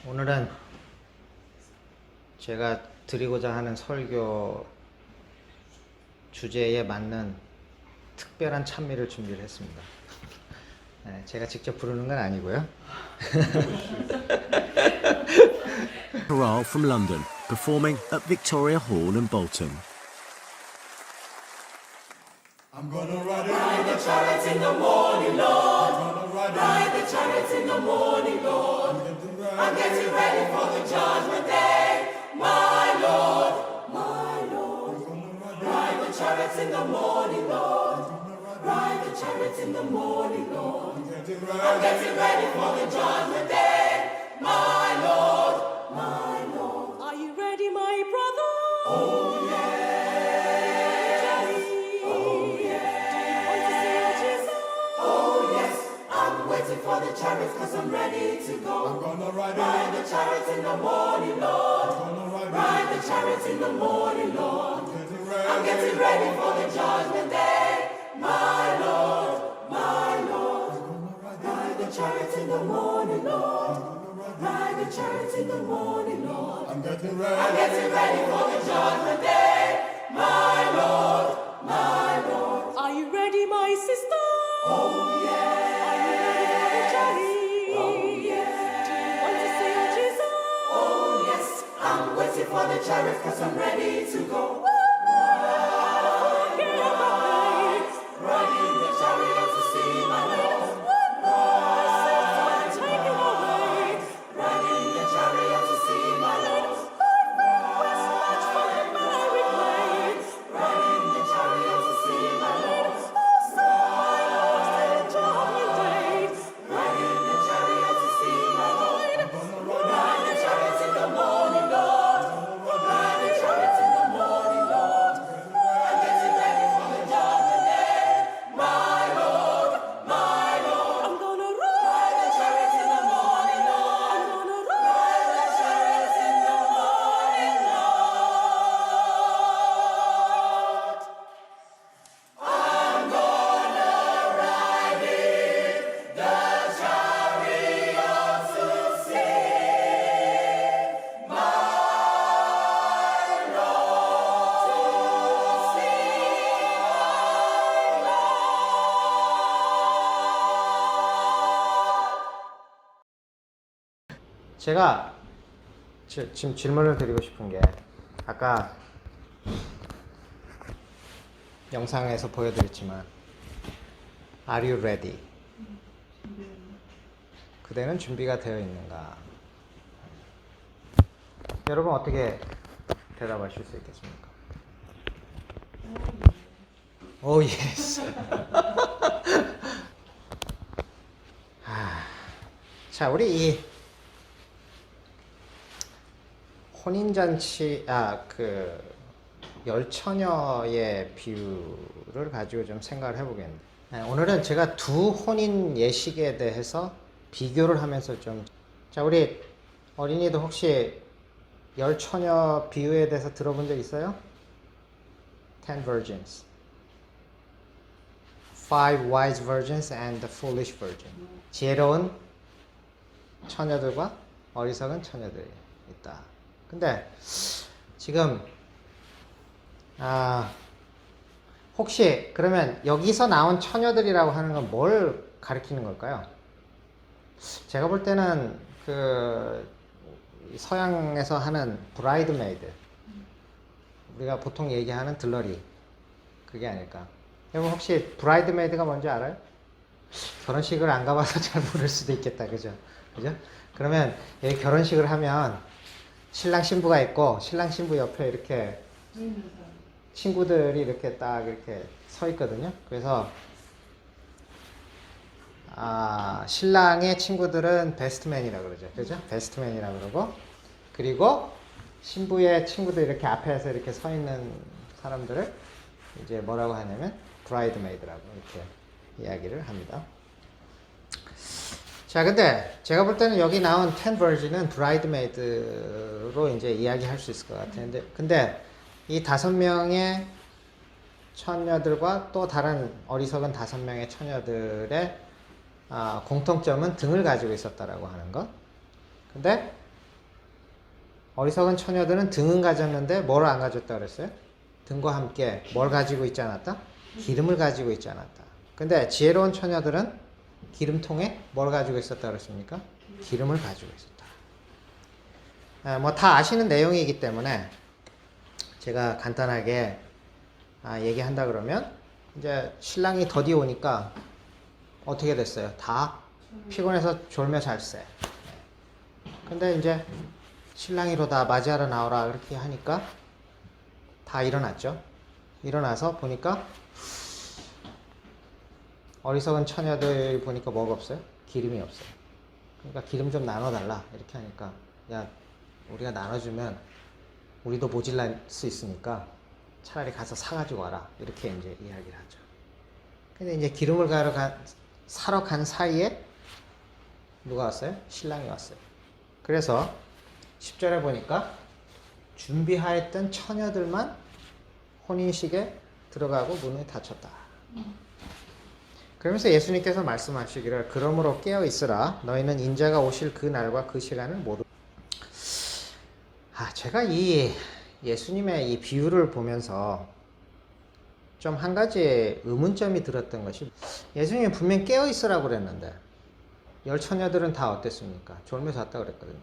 오늘은 제가 드리고자 하는 설교 주제에 맞는 특별한 찬미를 준비를 했습니다. 네, 제가 직접 부르는 건 아니고요. Chorale from London, performing at Victoria Hall in Bolton. I'm gonna ride the chariots in the morning, Lord. Ride the chariots in the morning, Lord. I'm getting ready for the judgment day, my Lord, my Lord. Ride the chariots in the morning, Lord. Ride the chariots in the morning, Lord. I'm getting ready for the judgment day, my Lord, my Lord. Are you ready, my brother? Oh yeah. Waiting for the chariots cause I'm ready to go. I'm gonna ride the chariots in the morning, Lord. Ride the chariots in the morning, Lord. I'm getting ready for the judgment day, my Lord, my Lord. Ride the chariots in the morning, Lord. Ride the chariots in the morning, Lord. I'm getting ready for the judgment day, my Lord, my Lord. Are you ready, my sister? Oh yeah. Waiting for the chariots cause I'm ready to go. Riding the chariot to see my Lord. Riding the chariot to see my Lord. Riding the chariot to see my Lord. Riding the chariot to see my Lord. Ride the chariots in the morning, Lord. 제가 지금 질문을 드리고 싶은 게 아까 영상에서 보여드렸지만 Are you ready? 그대는 준비가 되어 있는가? 여러분 어떻게 대답하실 수 있겠습니까? 오 예스. 자, 우리 이 혼인잔치, 열처녀의 비유를 가지고 좀 생각을 해보겠는데, 오늘은 제가 두 혼인 예식에 대해서 비교를 하면서 자, 우리 어린이도 혹시 열처녀 비유에 대해서 들어본 적 있어요? Ten virgins. Five wise virgins and the foolish virgin. 지혜로운 처녀들과 어리석은 처녀들이 있다. 근데 지금 혹시 그러면 여기서 나온 처녀들이라고 하는 건 뭘 가리키는 걸까요? 제가 볼 때는 그 서양에서 하는 브라이드메이드, 우리가 보통 얘기하는 들러리, 그게 아닐까. 여러분 혹시 브라이드메이드가 뭔지 알아요? 결혼식을 안 가봐서 잘 모를 수도 있겠다, 그죠? 그러면 여기 결혼식을 하면 신랑 신부가 있고 신랑 신부 옆에 이렇게 친구들이 이렇게 딱 이렇게 서 있거든요. 그래서 신랑의 친구들은 베스트맨이라고 그러죠. 그죠? 베스트맨이라고 그러고, 그리고 신부의 친구들 이렇게 앞에서 이렇게 서 있는 사람들을 이제 뭐라고 하냐면 브라이드메이드라고 이렇게 이야기를 합니다. 자, 근데 제가 볼 때는 여기 나온 10 virgin은 브라이드메이드로 이제 이야기할 수 있을 것 같은데, 근데 이 5명의 처녀들과 또 다른 어리석은 5명의 처녀들의 공통점은 등을 가지고 있었다라고 하는 것. 근데 어리석은 처녀들은 등은 가졌는데 뭘 안 가졌다 그랬어요? 등과 함께 뭘 가지고 있지 않았다? 기름을 가지고 있지 않았다. 근데 지혜로운 처녀들은 기름통에 뭘 가지고 있었다 그랬습니까? 기름을 가지고 있었다. 뭐 다 아시는 내용이기 때문에 제가 간단하게 얘기한다 그러면 이제 신랑이 더디 오니까 어떻게 됐어요? 다 피곤해서 졸며 잘세. 근데 이제 신랑이로다 맞이하러 나오라 그렇게 하니까 다 일어났죠. 일어나서 보니까 어리석은 처녀들 보니까 뭐가 없어요? 기름이 없어요. 그러니까 기름 좀 나눠달라 이렇게 하니까 야 우리가 나눠주면 우리도 모질랄 수 있으니까 차라리 가서 사가지고 와라 이렇게 이제 이야기를 하죠. 근데 이제 기름을 사러 간 사이에 누가 왔어요? 신랑이 왔어요. 그래서 10절에 보니까 준비하였던 처녀들만 혼인식에 들어가고 문을 닫혔다. 그러면서 예수님께서 말씀하시기를 그러므로 깨어 있으라 너희는 인자가 오실 그 날과 그 시간을 모두. 제가 이 예수님의 이 비유를 보면서 좀 한 가지 의문점이 들었던 것이 예수님이 분명 깨어 있으라고 그랬는데 열 처녀들은 다 어땠습니까? 졸며 잤다 그랬거든요.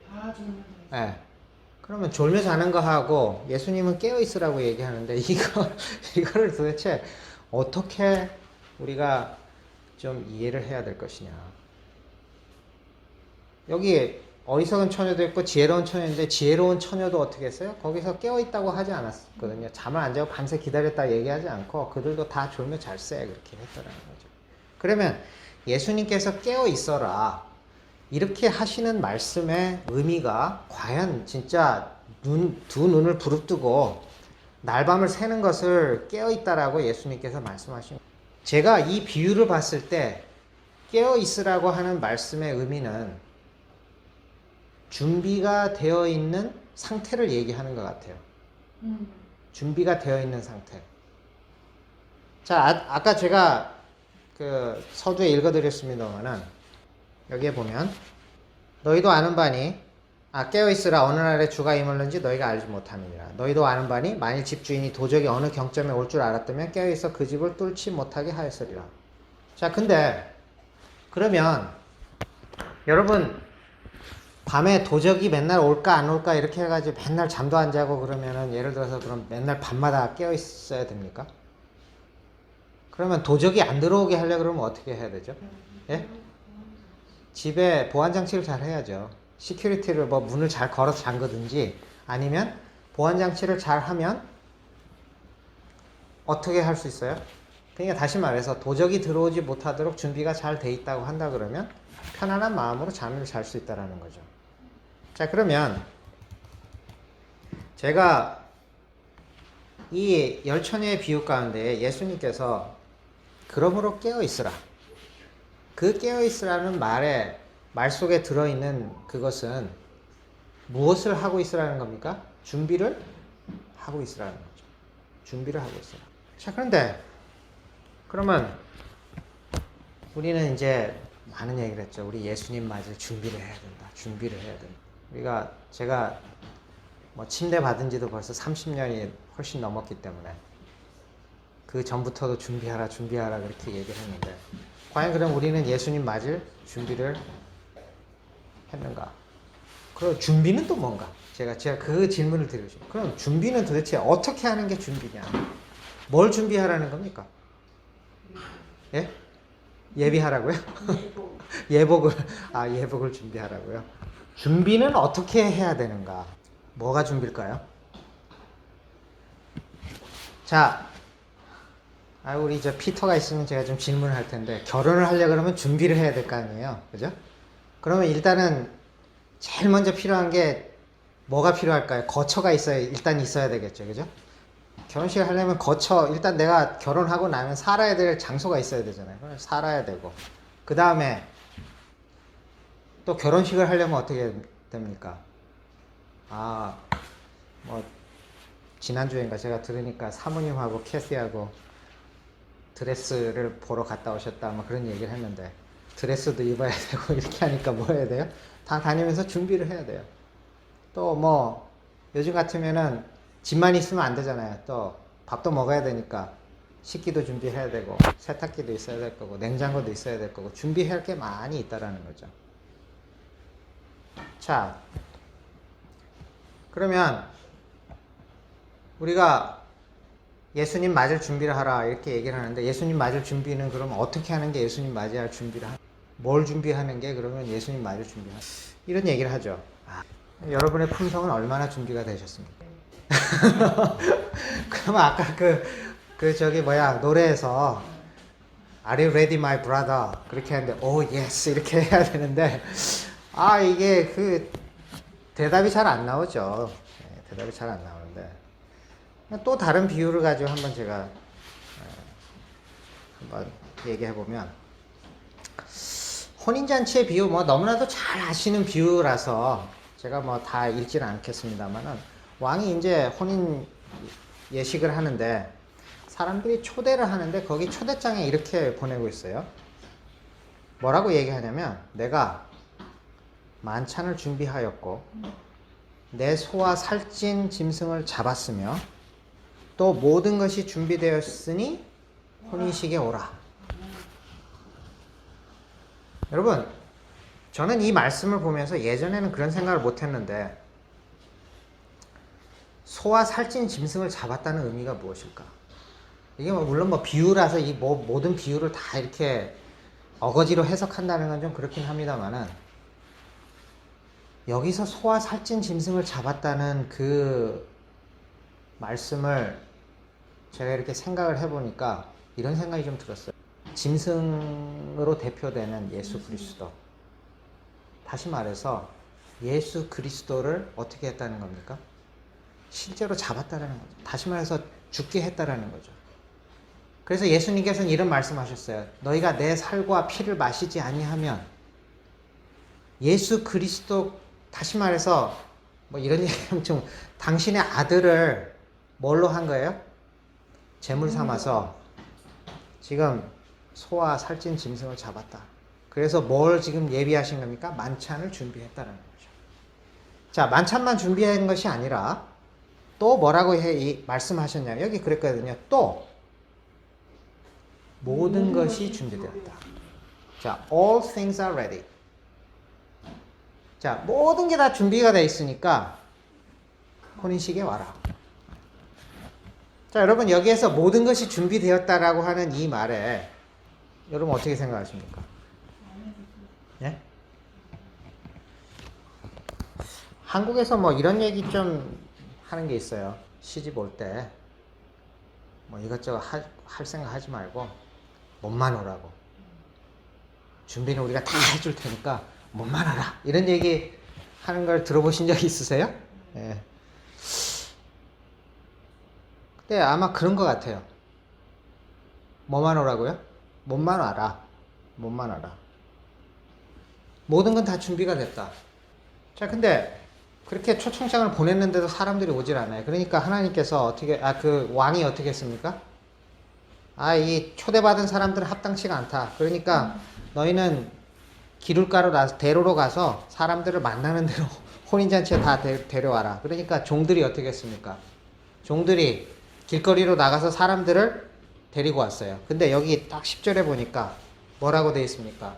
다 졸며 네. 그러면 졸며 자는 거 하고 예수님은 깨어 있으라고 얘기하는데 이거를 도대체 어떻게 우리가 좀 이해를 해야 될 것이냐. 여기 어리석은 처녀도 있고 지혜로운 처녀인데 지혜로운 처녀도 어떻게 했어요? 거기서 깨어 있다고 하지 않았거든요. 잠을 안 자고 밤새 기다렸다 얘기하지 않고 그들도 다 졸며 잘세 그렇게 했더라는 거죠. 그러면 예수님께서 깨어 있어라 이렇게 하시는 말씀의 의미가 과연 진짜 두 눈을 부릅뜨고 날밤을 새는 것을 깨어 있다라고 예수님께서 말씀하신 거예요. 제가 이 비유를 봤을 때 깨어 있으라고 하는 말씀의 의미는 준비가 되어 있는 상태를 얘기하는 것 같아요. 준비가 되어 있는 상태. 자, 아까 제가 그 서두에 읽어드렸습니다만은 여기에 보면 너희도 아는 바니 깨어있으라 어느 날에 주가 임을는지 너희가 알지 못함이니라. 너희도 아는 바니 만일 집주인이 도적이 어느 경점에 올 줄 알았다면 깨어있어 그 집을 뚫지 못하게 하였으리라. 자, 근데 그러면 여러분 밤에 도적이 맨날 올까 안 올까 이렇게 해가지고 맨날 잠도 안 자고 그러면은 예를 들어서 그럼 맨날 밤마다 깨어 있어야 됩니까? 그러면 도적이 안 들어오게 하려고 그러면 어떻게 해야 되죠? 예? 집에 보안 장치를 잘 해야죠. 시큐리티를 뭐 문을 잘 걸어서 잠그든지 아니면 보안 장치를 잘 하면 어떻게 할 수 있어요? 그러니까 다시 말해서 도적이 들어오지 못하도록 준비가 잘 돼 있다고 한다 그러면 편안한 마음으로 잠을 잘 수 있다라는 거죠. 자, 그러면 제가 이 열 처녀의 비유 가운데 예수님께서 그러므로 깨어 있으라. 그 깨어 있으라는 말 속에 들어있는 그것은 무엇을 하고 있으라는 겁니까? 준비를 하고 있으라는 거죠. 준비를 하고 있으라. 자, 그런데 그러면 우리는 이제 많은 얘기를 했죠. 우리 예수님 맞을 준비를 해야 된다. 준비를 해야 된다. 제가 뭐 침대 받은 지도 벌써 30년이 훨씬 넘었기 때문에 그 전부터도 준비하라 그렇게 얘기를 했는데 과연 그럼 우리는 예수님 맞을 준비를 했는가? 그럼 준비는 또 뭔가? 제가 그 질문을 드리고 싶어요. 그럼 준비는 도대체 어떻게 하는 게 준비냐? 뭘 준비하라는 겁니까? 예? 예비하라고요? 예복을 준비하라고요? 준비는 어떻게 해야 되는가? 뭐가 준비일까요? 자, 우리 이제 피터가 있으면 제가 좀 질문을 할 텐데 결혼을 하려고 그러면 준비를 해야 될 거 아니에요? 그죠? 그러면 일단은 제일 먼저 필요한 게 뭐가 필요할까요? 거처가 일단 있어야 되겠죠. 그죠? 결혼식을 하려면 일단 내가 결혼하고 나면 살아야 될 장소가 있어야 되잖아요. 살아야 되고. 그 다음에 또 결혼식을 하려면 어떻게 됩니까? 지난주인가 제가 들으니까 사모님하고 캐시하고 드레스를 보러 갔다 오셨다 뭐 그런 얘기를 했는데 드레스도 입어야 되고 이렇게 하니까 뭐 해야 돼요? 다 다니면서 준비를 해야 돼요. 또 뭐 요즘 같으면은 집만 있으면 안 되잖아요. 또 밥도 먹어야 되니까 식기도 준비해야 되고 세탁기도 있어야 될 거고 냉장고도 있어야 될 거고 준비할 게 많이 있다라는 거죠. 자, 그러면 우리가 예수님 맞을 준비를 하라 이렇게 얘기를 하는데 예수님 맞을 준비는 그러면 어떻게 하는 게 예수님 맞이할 준비를 뭘 준비하는 게 그러면 예수님 맞을 준비하는 이런 얘기를 하죠. 여러분의 품성은 얼마나 준비가 되셨습니까? 그러면 아까 저기 노래에서 Are you ready, my brother? 그렇게 하는데 Oh yes 이렇게 해야 되는데 이게 대답이 잘 안 나오죠. 네, 대답이 잘 안 나오는데 또 다른 비유를 가지고 한번 제가 한번 얘기해 보면 혼인잔치의 비유 뭐 너무나도 잘 아시는 비유라서 제가 뭐 다 읽지는 않겠습니다만은 왕이 이제 혼인 예식을 하는데 사람들이 초대를 하는데 거기 초대장에 이렇게 보내고 있어요. 뭐라고 얘기하냐면 내가 만찬을 준비하였고 내 소와 살찐 짐승을 잡았으며 또 모든 것이 준비되었으니 혼인식에 오라. 여러분, 저는 이 말씀을 보면서 예전에는 그런 생각을 못 했는데 소와 살찐 짐승을 잡았다는 의미가 무엇일까? 이게 물론 비유라서 이 모든 비유를 다 이렇게 어거지로 해석한다는 건 좀 그렇긴 합니다만은 여기서 소와 살찐 짐승을 잡았다는 그 말씀을 제가 이렇게 생각을 해보니까 이런 생각이 좀 들었어요. 짐승으로 대표되는 예수 그리스도. 다시 말해서 예수 그리스도를 어떻게 했다는 겁니까? 실제로 잡았다는 거죠. 다시 말해서 죽게 했다는 거죠. 그래서 예수님께서는 이런 말씀하셨어요. 너희가 내 살과 피를 마시지 아니하면 예수 그리스도 다시 말해서 뭐 이런 얘기하면 좀 당신의 아들을 뭘로 한 거예요? 제물 삼아서 지금 소와 살찐 짐승을 잡았다. 그래서 뭘 지금 예비하신 겁니까? 만찬을 준비했다는 거죠. 자, 만찬만 준비한 것이 아니라 또 뭐라고 말씀하셨냐? 여기 그랬거든요. 또 모든 것이 준비되었다. 자, all things are ready. 자, 모든 게 다 준비가 되어 있으니까 혼인식에 와라. 자, 여러분 여기에서 모든 것이 준비되었다라고 하는 이 말에 여러분 어떻게 생각하십니까? 예? 한국에서 뭐 이런 얘기 좀 하는 게 있어요. 시집 올 때 뭐 이것저것 할 생각 하지 말고 몸만 오라고. 준비는 우리가 다 해줄 테니까 몸만 와라. 이런 얘기 하는 걸 들어보신 적 있으세요? 예. 근데 아마 그런 것 같아요. 뭐만 오라고요? 몸만 와라. 몸만 와라. 모든 건 다 준비가 됐다. 자, 근데 그렇게 초청장을 보냈는데도 사람들이 오질 않아요. 그러니까 하나님께서 왕이 어떻게 했습니까? 이 초대받은 사람들은 합당치가 않다. 그러니까 너희는 대로로 가서 사람들을 만나는 대로 혼인잔치에 다 데려와라. 그러니까 종들이 어떻게 했습니까? 종들이 길거리로 나가서 사람들을 데리고 왔어요. 근데 여기 딱 10절에 보니까 뭐라고 되어 있습니까?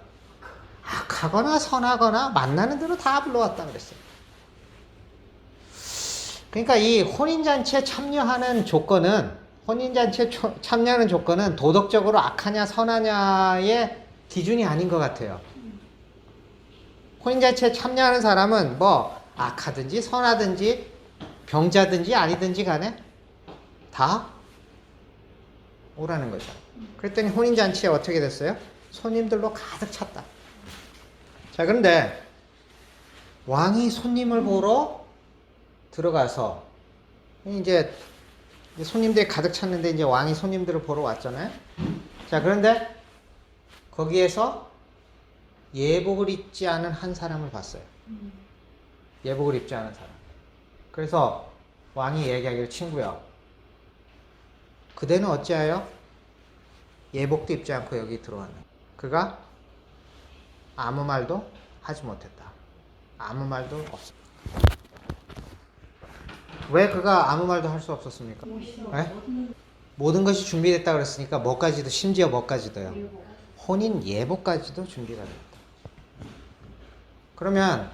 악하거나 선하거나 만나는 대로 다 불러왔다 그랬어요. 그러니까 이 혼인잔치에 참여하는 조건은 도덕적으로 악하냐 선하냐의 기준이 아닌 것 같아요. 혼인잔치에 참여하는 사람은 뭐 악하든지 선하든지 병자든지 아니든지 간에 다 오라는 거죠. 그랬더니 혼인잔치에 어떻게 됐어요? 손님들로 가득 찼다. 자, 그런데 왕이 손님을 보러 들어가서 이제 손님들이 가득 찼는데 이제 왕이 손님들을 보러 왔잖아요. 자, 그런데 거기에서 예복을 입지 않은 한 사람을 봤어요. 예복을 입지 않은 사람. 그래서 왕이 얘기하기를 친구야, 그대는 어찌하여 예복도 입지 않고 여기 들어왔나? 그가 아무 말도 하지 못했다. 아무 말도 없었다. 왜 그가 아무 말도 할 수 없었습니까? 네? 모든 것이 준비됐다 그랬으니까 뭐까지도, 심지어 뭐까지도요. 혼인 예보까지도 준비가 됐다. 그러면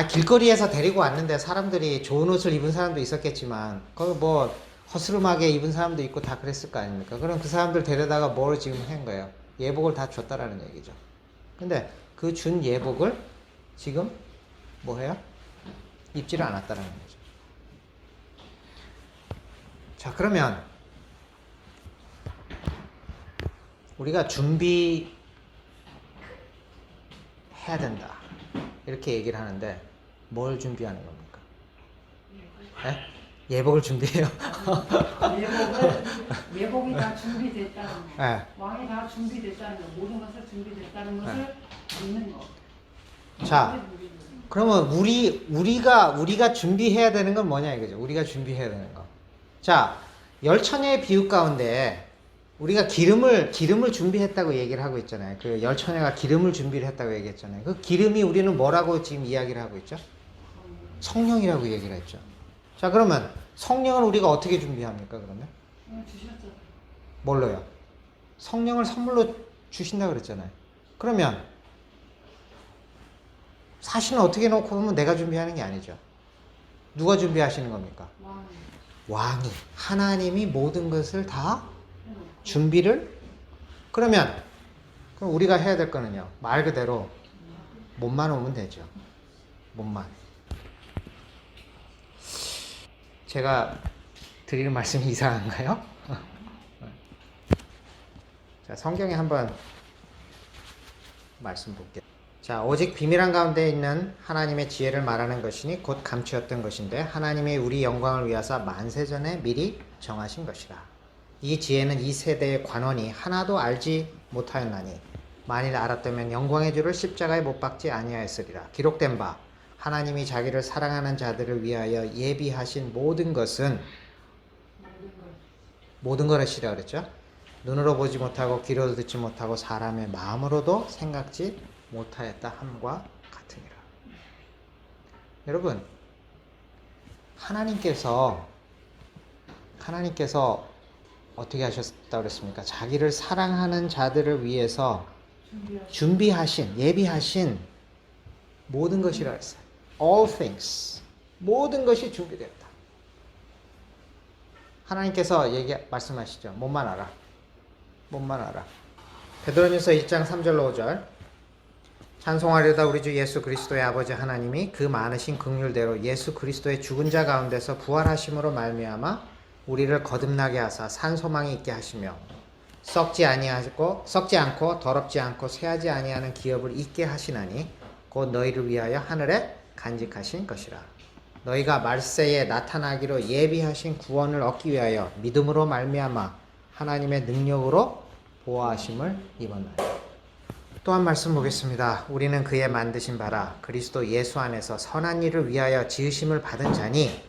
길거리에서 데리고 왔는데 사람들이 좋은 옷을 입은 사람도 있었겠지만 거기 뭐 허스름하게 입은 사람도 있고 다 그랬을 거 아닙니까? 그럼 그 사람들 데려다가 뭘 지금 한 거예요? 예복을 다 줬다라는 얘기죠. 근데 그 준 예복을 지금 뭐 해요? 입지를 않았다라는 거죠. 자, 그러면 우리가 준비해야 된다 이렇게 얘기를 하는데 뭘 준비하는 겁니까? 네? 예복을 준비해요. 예복이 다 준비됐다는 거. 네. 왕이 다 준비됐다는 거. 모든 것을 준비됐다는 것을 믿는 거. 자, 그러면 우리가 준비해야 되는 건 뭐냐 이거죠. 우리가 준비해야 되는 거. 자, 열 처녀의 비유 가운데 우리가 기름을 준비했다고 얘기를 하고 있잖아요. 그 열 처녀가 기름을 준비를 했다고 얘기했잖아요. 그 기름이 우리는 뭐라고 지금 이야기를 하고 있죠? 성령이라고 얘기를 했죠. 자, 그러면 성령을 우리가 어떻게 준비합니까? 그러면 주셨잖아요. 뭘로요? 성령을 선물로 주신다 그랬잖아요. 그러면 사실은 어떻게 놓고 보면 내가 준비하는 게 아니죠. 누가 준비하시는 겁니까? 왕이. 하나님이 모든 것을 다 준비를. 그럼 우리가 해야 될 거는요, 말 그대로 몸만 오면 되죠. 몸만. 제가 드리는 말씀이 이상한가요? 자, 성경에 한번 말씀 볼게요. 자, 오직 비밀한 가운데 있는 하나님의 지혜를 말하는 것이니 곧 감추었던 것인데 하나님이 우리 영광을 위하사 만세전에 미리 정하신 것이라. 이 지혜는 이 세대의 관원이 하나도 알지 못하였나니 만일 알았다면 영광의 주를 십자가에 못 박지 아니하였으리라. 기록된 바 하나님이 자기를 사랑하는 자들을 위하여 예비하신 모든 것은 모든 것이라 그랬죠. 눈으로 보지 못하고 귀로 듣지 못하고 사람의 마음으로도 생각지 못하였다 함과 같으니라. 여러분, 하나님께서 어떻게 하셨다 그랬습니까? 자기를 사랑하는 자들을 위해서 준비하신, 예비하신 모든 것이라 했어요. All things. 모든 것이 준비되었다. 하나님께서 말씀하시죠. 몸만 알아. 몸만 알아. 베드로전서 1장 3절로 5절. 찬송하려다 우리 주 예수 그리스도의 아버지 하나님이 그 많으신 긍휼대로 예수 그리스도의 죽은 자 가운데서 부활하심으로 말미암아 우리를 거듭나게 하사 산 소망이 있게 하시며 썩지 않고 더럽지 않고 쇠하지 아니하는 기업을 있게 하시나니 곧 너희를 위하여 하늘에 간직하신 것이라. 너희가 말세에 나타나기로 예비하신 구원을 얻기 위하여 믿음으로 말미암아 하나님의 능력으로 보호하심을 입었나니. 또 한 말씀 보겠습니다. 우리는 그의 만드신 바라 그리스도 예수 안에서 선한 일을 위하여 지으심을 받은 자니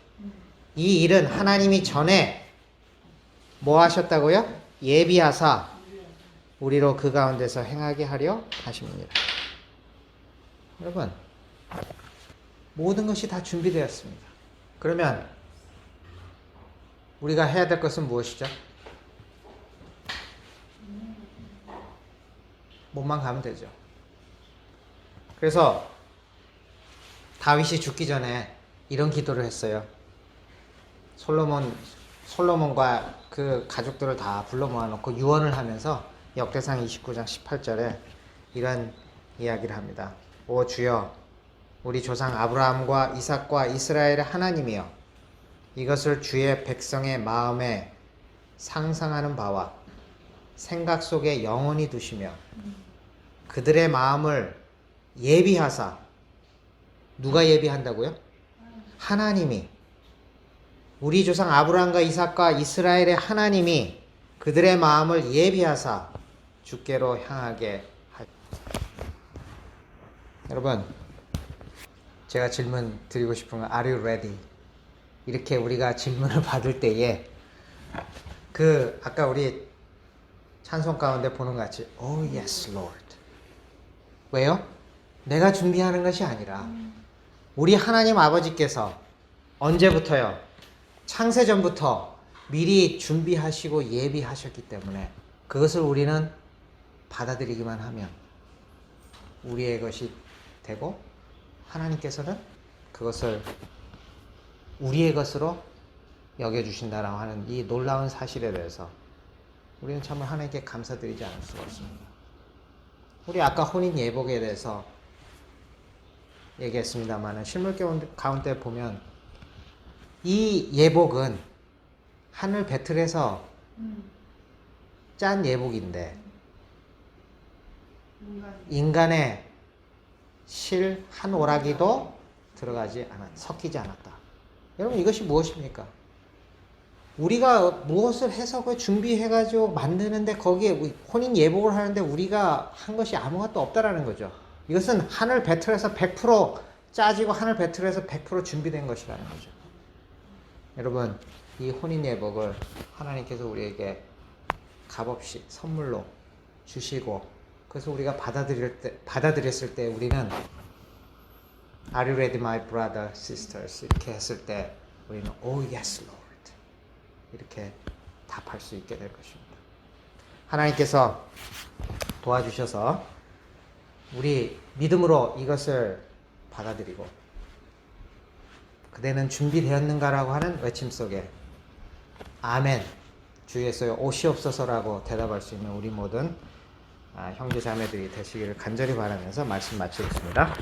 이 일은 하나님이 전에 뭐 하셨다고요? 예비하사 우리로 그 가운데서 행하게 하려 하심이니라. 여러분, 모든 것이 다 준비되었습니다. 그러면 우리가 해야 될 것은 무엇이죠? 몸만 가면 되죠. 그래서 다윗이 죽기 전에 이런 기도를 했어요. 솔로몬과 그 가족들을 다 불러 모아놓고 유언을 하면서 역대상 29장 18절에 이런 이야기를 합니다. 오 주여, 우리 조상 아브라함과 이삭과 이스라엘의 하나님이여, 이것을 주의 백성의 마음에 상상하는 바와 생각 속에 영원히 두시며 그들의 마음을 예비하사. 누가 예비한다고요? 하나님이. 우리 조상 아브라함과 이삭과 이스라엘의 하나님이 그들의 마음을 예비하사 주께로 향하게 할. 여러분, 제가 질문 드리고 싶은 건 Are you ready? 이렇게 우리가 질문을 받을 때에 아까 우리 찬송 가운데 보는 것 같이 Oh yes Lord. 왜요? 내가 준비하는 것이 아니라 우리 하나님 아버지께서 언제부터요? 창세전부터 미리 준비하시고 예비하셨기 때문에 그것을 우리는 받아들이기만 하면 우리의 것이 되고 하나님께서는 그것을 우리의 것으로 여겨주신다라고 하는 이 놀라운 사실에 대해서 우리는 정말 하나님께 감사드리지 않을 수가 없습니다. 우리 아까 혼인 예복에 대해서 얘기했습니다만 실물 가운데 보면 이 예복은 하늘 배틀에서 짠 예복인데 인간의 실 한 오라기도 섞이지 않았다. 여러분 이것이 무엇입니까? 우리가 무엇을 해서 그 준비해가지고 만드는데 거기에 혼인 예복을 하는데 우리가 한 것이 아무것도 없다라는 거죠. 이것은 하늘 배틀에서 100% 짜지고 하늘 배틀에서 100% 준비된 것이라는 거죠. 여러분 이 혼인 예복을 하나님께서 우리에게 값없이 선물로 주시고 그래서 우리가 받아들였을 때 우리는 Are you ready, my brother, sisters? 이렇게 했을 때 우리는 Oh yes, Lord 이렇게 답할 수 있게 될 것입니다. 하나님께서 도와주셔서 우리 믿음으로 이것을 받아들이고 그대는 준비되었는가라고 하는 외침 속에 아멘 주 예수여 오시옵소서라고 대답할 수 있는 우리 모든 형제 자매들이 되시기를 간절히 바라면서 말씀 마치겠습니다.